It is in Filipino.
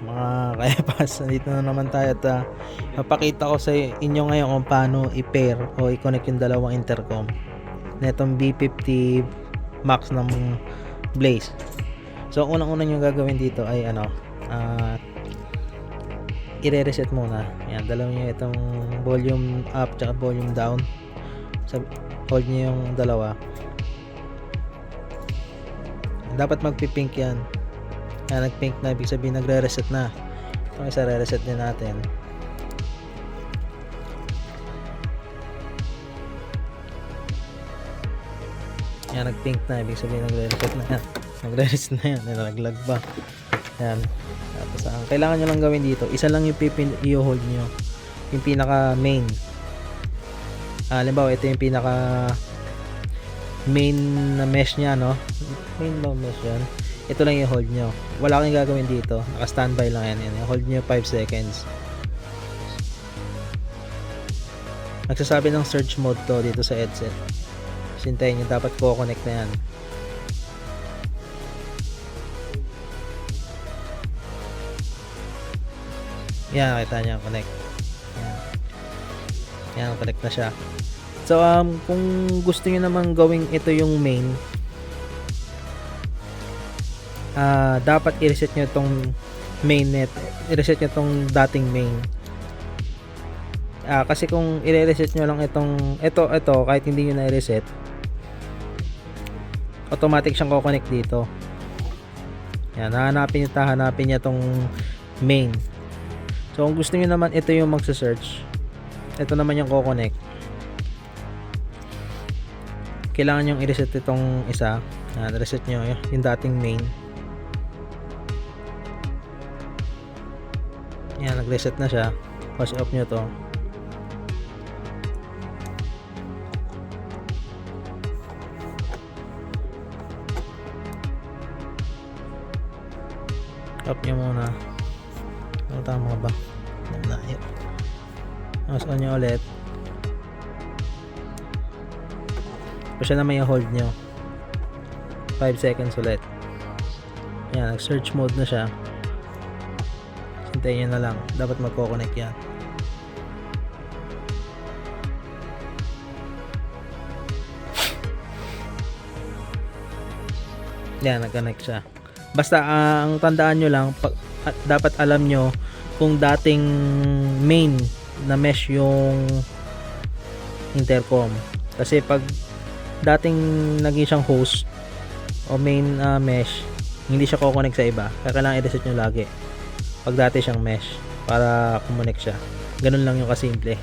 Mga kaepas, nandito na naman tayo at papakita ko sa inyo ngayon kung paano i-pair o i-connect yung dalawang intercom netong B50 Max ng Blaze. So unang-una yung gagawin dito ay i-reset muna. Ayan, dalawa nyo itong volume up at volume down. So, hold nyo yung dalawa. Dapat magpipink yan. Ayan, nag-pink na, ibig sabihin nagre-reset na. Itong isa re-reset din natin. Ayan, nag-pink na, ibig sabihin nagre-reset na yan. Nagre-reset na yan, nalaglag ba? Ayan. Tapos ang kailangan nyo lang gawin dito, isa lang yung i-hold nyo, yung pinaka main. Halimbawa ito yung pinaka main na mesh nya, no? Main ba mesh yan? Ito lang yung hold nyo, wala kang gagawin dito, naka standby lang yan. Hold nyo 5 seconds. Nagsasabi ng search mode to dito sa headset. Sintayin nyo, dapat co-connect na yan. Yan, nakita nyo, connect. Yan, connect na siya. So, kung gusto nyo naman gawing ito yung main, dapat i-reset nyo itong main net. I-reset nyo itong dating main. Kasi kung i-reset nyo lang ito, kahit hindi nyo na-reset, automatic siyang ko-connect dito. Yan, hanapin niya itong main. So, kung gusto niyo naman ito yung magsa-search, ito naman yung ko-connect. Kailangan yung i-reset itong isa. Yan, reset nyo yung dating main. Yan, nag-reset na siya. Pause off nyo to. Off nyo muna. Tama ba? Mas on nyo ulit. So siya naman yung hold nyo 5 seconds ulit. Yan, nag search mode na siya. Hintayin nyo na lang, dapat magko-connect yan. Yan, nag-connect siya. Basta ang tandaan nyo lang, dapat alam nyo kung dating main na mesh yung intercom. Kasi pag dating naging siyang host o main mesh, hindi siya ko-connect sa iba. Kaya kailangan i-reset nyo lagi pag dati siyang mesh para kumonek siya. Ganun lang yung kasimple.